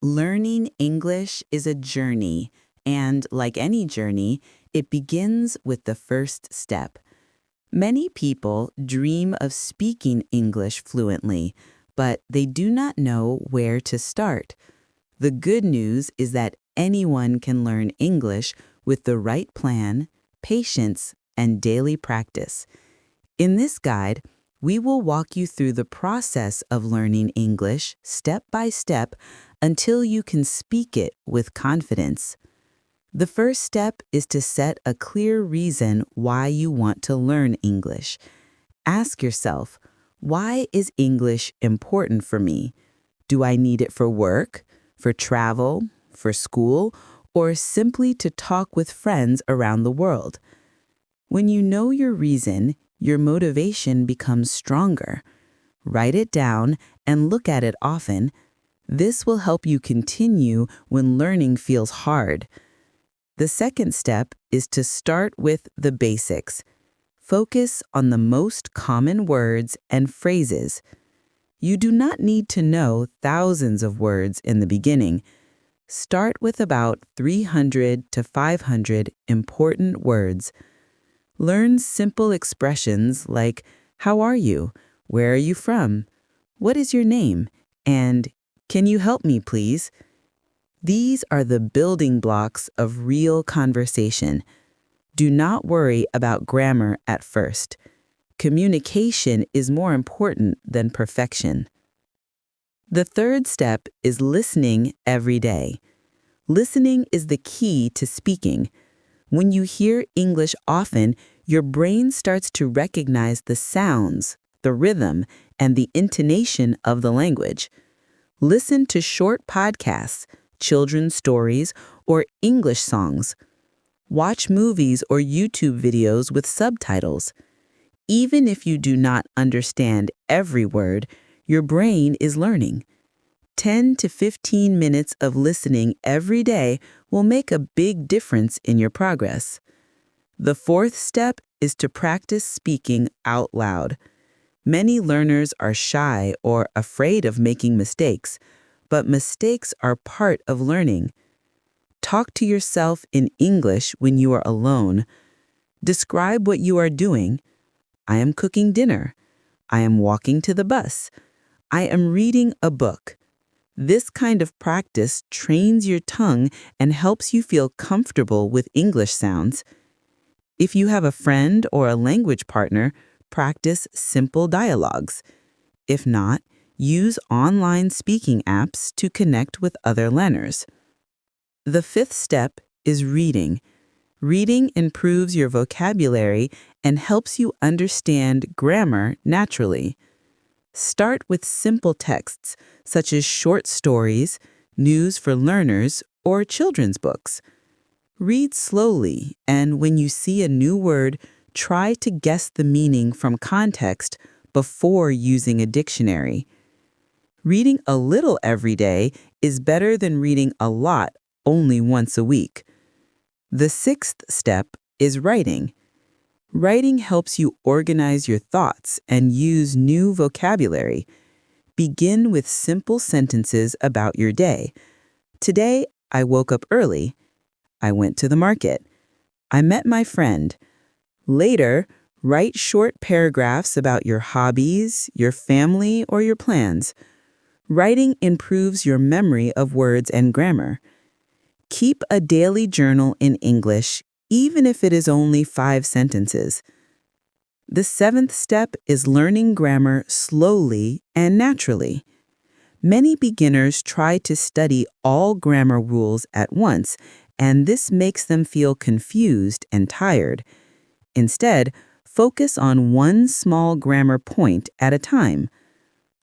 Learning English is a journey, and like any journey, it begins with the first step. Many people dream of speaking English fluently, but they do not know where to start. The good news is that anyone can learn English with the right plan, patience, and daily practice. In this guide, we will walk you through the process of learning English step by step until you can speak it with confidence. The first step is to set a clear reason why you want to learn English. Ask yourself, why is English important for me? Do I need it for work, for travel, for school, or simply to talk with friends around the world? When you know your reason, your motivation becomes stronger. Write it down and look at it often. This will help you continue when learning feels hard. The second step is to start with the basics. Focus on the most common words and phrases. You do not need to know thousands of words in the beginning. Start with about 300 to 500 important words. Learn simple expressions like, how are you? Where are you from? What is your name? And can you help me, please? These are the building blocks of real conversation. Do not worry about grammar at first. Communication is more important than perfection. The third step is listening every day. Listening is the key to speaking. When you hear English often, your brain starts to recognize the sounds, the rhythm, and the intonation of the language. Listen to short podcasts, children's stories, or English songs. Watch movies or YouTube videos with subtitles. Even if you do not understand every word, your brain is learning. 10 to 15 minutes of listening every day will make a big difference in your progress. The fourth step is to practice speaking out loud. Many learners are shy or afraid of making mistakes, but mistakes are part of learning. Talk to yourself in English when you are alone. Describe what you are doing. I am cooking dinner. I am walking to the bus. I am reading a book. This kind of practice trains your tongue and helps you feel comfortable with English sounds. If you have a friend or a language partner, practice simple dialogues. If not, use online speaking apps to connect with other learners. The fifth step is reading. Reading improves your vocabulary and helps you understand grammar naturally. Start with simple texts, such as short stories, news for learners, or children's books. Read slowly, and when you see a new word, try to guess the meaning from context before using a dictionary. Reading a little every day is better than reading a lot only once a week. The sixth step is writing. Writing helps you organize your thoughts and use new vocabulary. Begin with simple sentences about your day. Today, I woke up early. I went to the market. I met my friend. Later, write short paragraphs about your hobbies, your family, or your plans. Writing improves your memory of words and grammar. Keep a daily journal in English, even if it is only 5 sentences. The seventh step is learning grammar slowly and naturally. Many beginners try to study all grammar rules at once, and this makes them feel confused and tired. Instead, focus on one small grammar point at a time.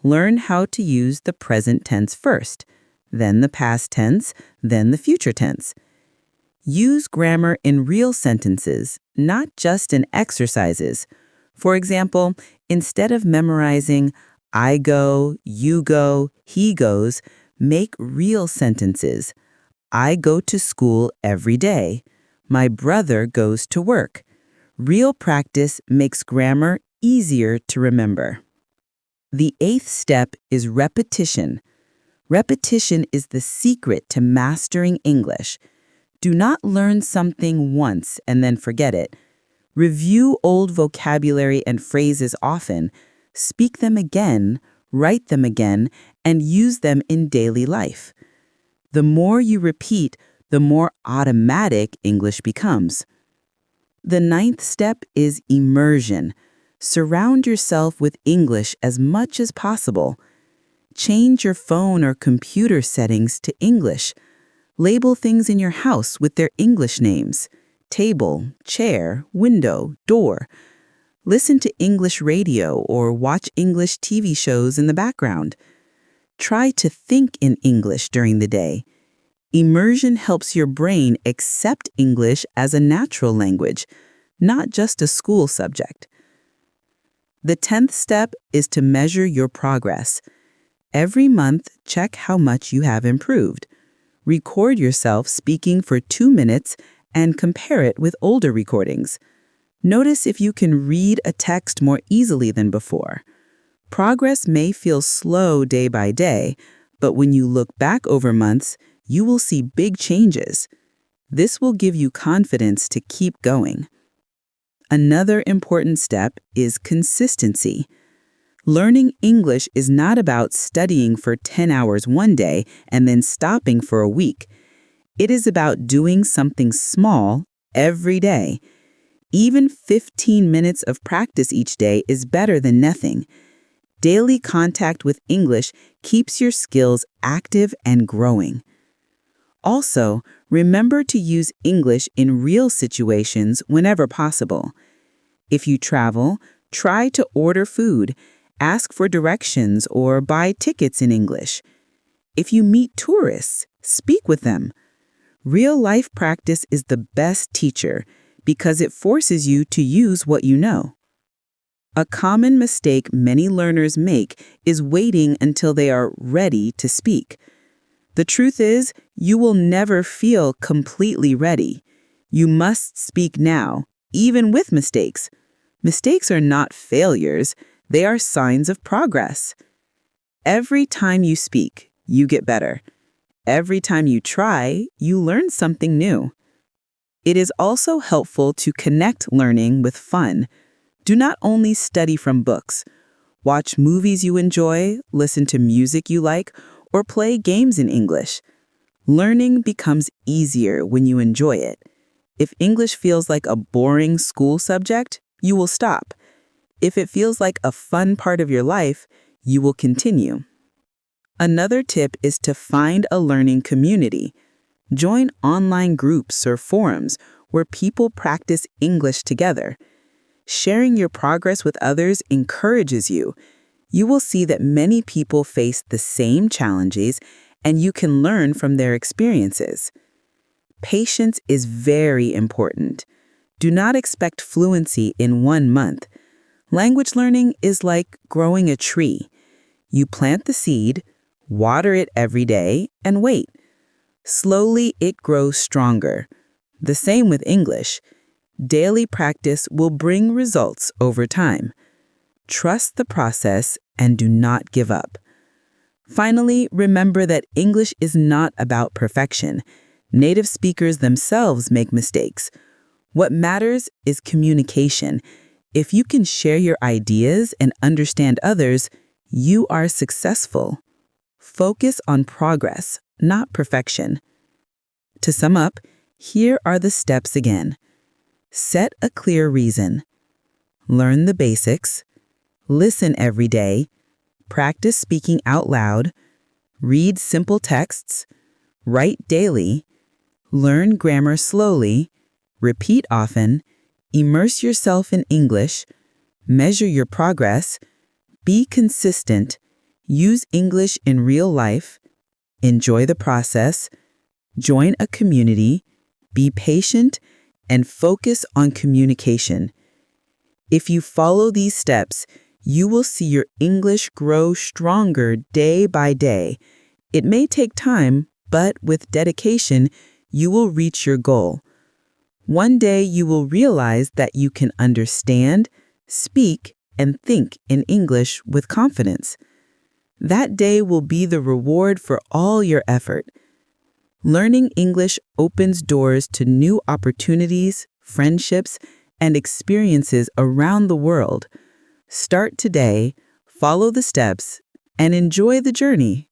Learn how to use the present tense first, then the past tense, then the future tense. Use grammar in real sentences, not just in exercises. For example, instead of memorizing I go, you go, he goes, make real sentences. I go to school every day. My brother goes to work. Real practice makes grammar easier to remember. The eighth step is repetition. Repetition is the secret to mastering English. Do not learn something once and then forget it. Review old vocabulary and phrases often. Speak them again, write them again, and use them in daily life. The more you repeat, the more automatic English becomes. The ninth step is immersion. Surround yourself with English as much as possible. Change your phone or computer settings to English. Label things in your house with their English names: table, chair, window, door. Listen to English radio or watch English TV shows in the background. Try to think in English during the day. Immersion helps your brain accept English as a natural language, not just a school subject. The 10th step is to measure your progress. Every month, check how much you have improved. Record yourself speaking for 2 minutes and compare it with older recordings. Notice if you can read a text more easily than before. Progress may feel slow day by day, but when you look back over months, you will see big changes. This will give you confidence to keep going. Another important step is consistency. Learning English is not about studying for 10 hours one day and then stopping for a week. It is about doing something small every day. Even 15 minutes of practice each day is better than nothing. Daily contact with English keeps your skills active and growing. Also, remember to use English in real situations whenever possible. If you travel, try to order food, ask for directions, or buy tickets in English. If you meet tourists, speak with them. Real-life practice is the best teacher because it forces you to use what you know. A common mistake many learners make is waiting until they are ready to speak. The truth is, you will never feel completely ready. You must speak now, even with mistakes. Mistakes are not failures, they are signs of progress. Every time you speak, you get better. Every time you try, you learn something new. It is also helpful to connect learning with fun. Do not only study from books. Watch movies you enjoy, listen to music you like, or play games in English. Learning becomes easier when you enjoy it. If English feels like a boring school subject, you will stop. If it feels like a fun part of your life, you will continue. Another tip is to find a learning community. Join online groups or forums where people practice English together. Sharing your progress with others encourages you. You will see that many people face the same challenges, and you can learn from their experiences. Patience is very important. Do not expect fluency in 1 month. Language learning is like growing a tree. You plant the seed, water it every day, and wait. Slowly, it grows stronger. The same with English. Daily practice will bring results over time. Trust the process and do not give up. Finally, remember that English is not about perfection. Native speakers themselves make mistakes. What matters is communication. If you can share your ideas and understand others, you are successful. Focus on progress, not perfection. To sum up, here are the steps again. Set a clear reason. Learn the basics. Listen every day. Practice speaking out loud. Read simple texts. Write daily. Learn grammar slowly. Repeat often. Immerse yourself in English. Measure your progress. Be consistent. Use English in real life. Enjoy the process. Join a community. Be patient and focus on communication. If you follow these steps, you will see your English grow stronger day by day. It may take time, but with dedication, you will reach your goal. One day you will realize that you can understand, speak, and think in English with confidence. That day will be the reward for all your effort. Learning English opens doors to new opportunities, friendships, and experiences around the world. Start today, follow the steps, and enjoy the journey.